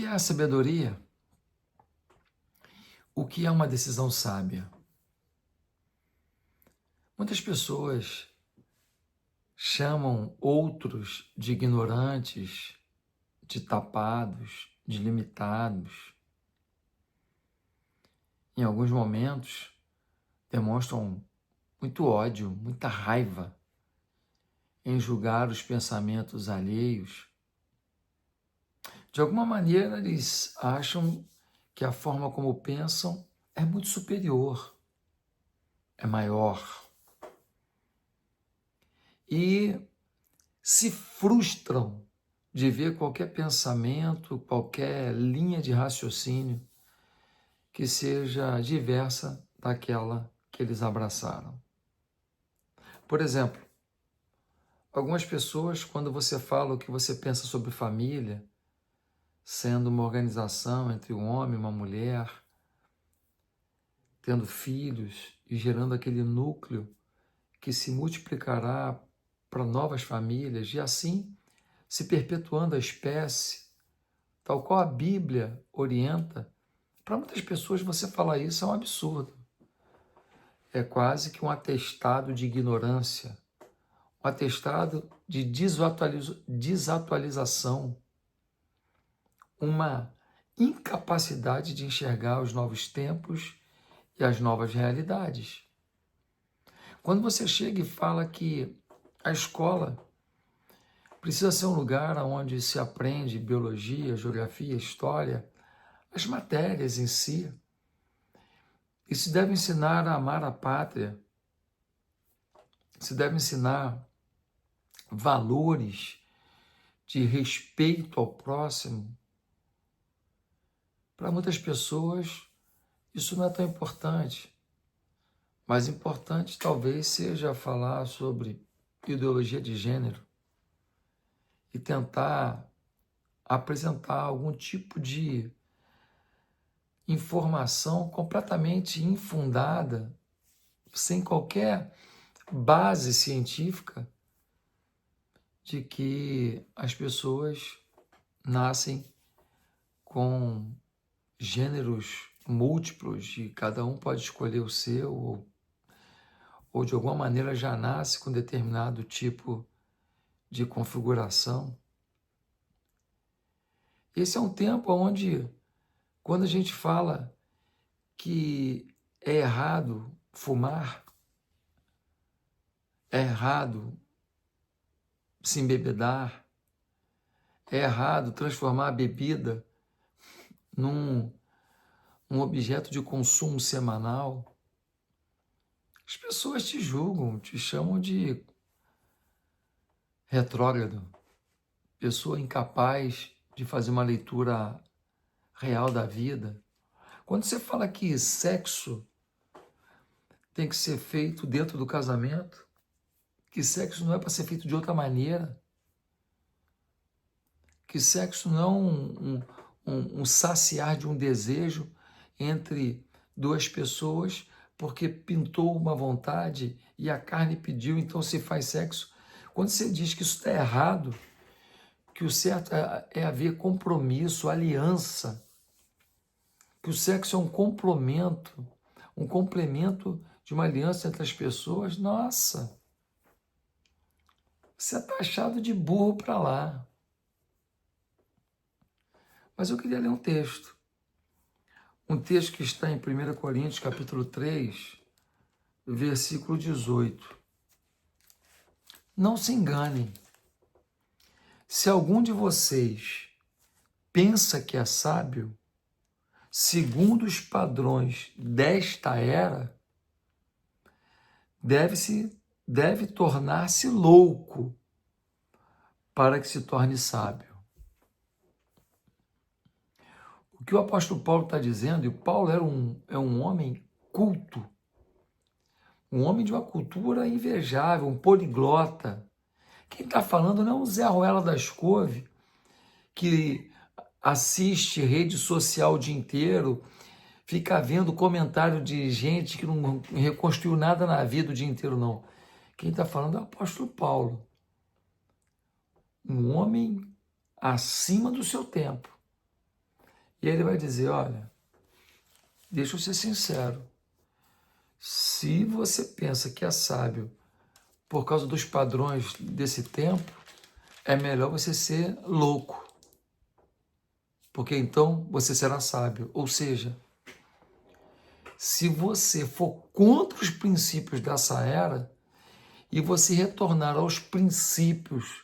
é a sabedoria? O que é uma decisão sábia? Muitas pessoas chamam outros de ignorantes, de tapados, de limitados. Em alguns momentos, demonstram muito ódio, muita raiva em julgar os pensamentos alheios. De alguma maneira, eles acham que a forma como pensam é muito superior, é maior. E se frustram de ver qualquer pensamento, qualquer linha de raciocínio que seja diversa daquela que eles abraçaram. Por exemplo, algumas pessoas, quando você fala o que você pensa sobre família, sendo uma organização entre um homem e uma mulher, tendo filhos e gerando aquele núcleo que se multiplicará para novas famílias e assim se perpetuando a espécie, tal qual a Bíblia orienta. Para muitas pessoas você falar isso é um absurdo. É quase que um atestado de ignorância, um atestado de desatualização, uma incapacidade de enxergar os novos tempos e as novas realidades. Quando você chega e fala que a escola precisa ser um lugar onde se aprende biologia, geografia, história, as matérias em si, e se deve ensinar a amar a pátria, se deve ensinar valores de respeito ao próximo. Para muitas pessoas, isso não é tão importante. Mais importante talvez seja falar sobre ideologia de gênero e tentar apresentar algum tipo de informação completamente infundada, sem qualquer base científica, de que as pessoas nascem com gêneros múltiplos e cada um pode escolher o seu, ou de alguma maneira já nasce com determinado tipo de configuração. Esse é um tempo onde, quando a gente fala que é errado fumar, é errado se embebedar, é errado transformar a bebida num um objeto de consumo semanal, as pessoas te julgam, te chamam de retrógrado, pessoa incapaz de fazer uma leitura real da vida. Quando você fala que sexo tem que ser feito dentro do casamento, que sexo não é para ser feito de outra maneira, que sexo não é um saciar de um desejo entre duas pessoas porque pintou uma vontade e a carne pediu, então se faz sexo. Quando você diz que isso está errado, que o certo é haver compromisso, aliança, que o sexo é um complemento de uma aliança entre as pessoas, nossa, você é taxado de burro para lá. Mas eu queria ler um texto que está em 1 Coríntios, capítulo 3, versículo 18. Não se enganem. Se algum de vocês pensa que é sábio, segundo os padrões desta era, deve tornar-se louco para que se torne sábio. O que o apóstolo Paulo está dizendo, e Paulo é um homem culto, um homem de uma cultura invejável, um poliglota. Quem está falando não é um Zé Ruela das Couve, que assiste rede social o dia inteiro, fica vendo comentário de gente que não reconstruiu nada na vida o dia inteiro, não. Quem está falando é o apóstolo Paulo. Um homem acima do seu tempo, E aí ele vai dizer, olha, deixa eu ser sincero, se você pensa que é sábio por causa dos padrões desse tempo, é melhor você ser louco, porque então você será sábio. Ou seja, se você for contra os princípios dessa era e você retornar aos princípios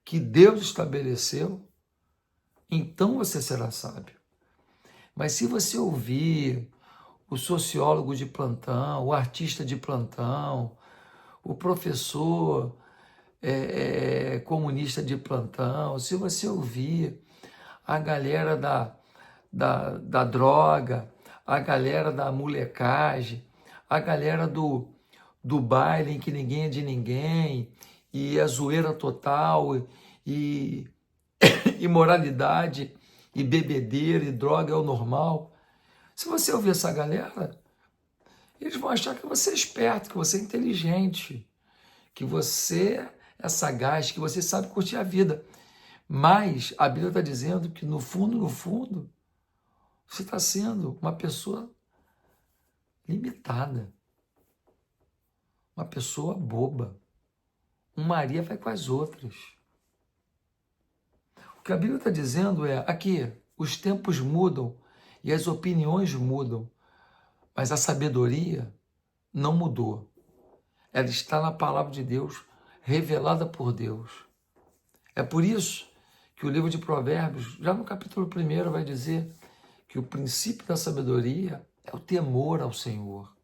que Deus estabeleceu, então você será sábio. Mas se você ouvir o sociólogo de plantão, o artista de plantão, o professor comunista de plantão, se você ouvir a galera da droga, a galera da molecagem, a galera do baile em que ninguém é de ninguém, e a zoeira total, e imoralidade, e bebedeira, e droga é o normal. Se você ouvir essa galera, eles vão achar que você é esperto, que você é inteligente, que você é sagaz, que você sabe curtir a vida. Mas a Bíblia está dizendo que no fundo, você está sendo uma pessoa limitada, uma pessoa boba. Um Maria vai com as outras. O que a Bíblia está dizendo é, aqui, os tempos mudam e as opiniões mudam, mas a sabedoria não mudou. Ela está na palavra de Deus, revelada por Deus. É por isso que o livro de Provérbios, já no capítulo 1, vai dizer que o princípio da sabedoria é o temor ao Senhor.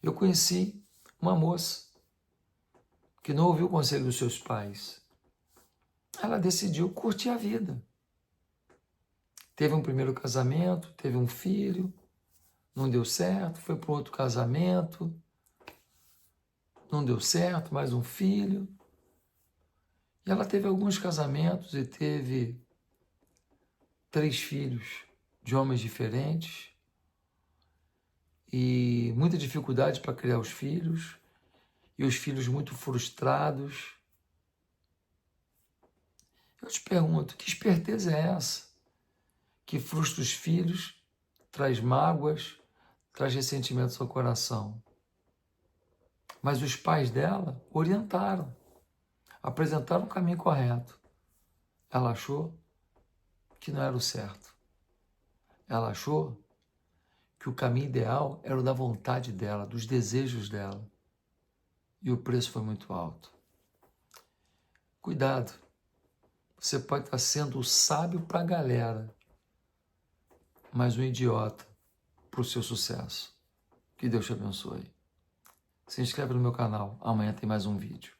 Eu conheci uma moça que não ouviu o conselho dos seus pais. Ela decidiu curtir a vida. Teve um primeiro casamento, teve um filho, não deu certo, foi para outro casamento, não deu certo, mais um filho. E ela teve alguns casamentos e teve 3 filhos de homens diferentes e muita dificuldade para criar os filhos e os filhos muito frustrados. Eu te pergunto, que esperteza é essa? Que frustra os filhos, traz mágoas, traz ressentimentos ao coração. Mas os pais dela orientaram, apresentaram o caminho correto. Ela achou que não era o certo. Ela achou que o caminho ideal era o da vontade dela, dos desejos dela. E o preço foi muito alto. Cuidado, você pode estar sendo o sábio para a galera, mas um idiota para o seu sucesso. Que Deus te abençoe. Se inscreve no meu canal, amanhã tem mais um vídeo.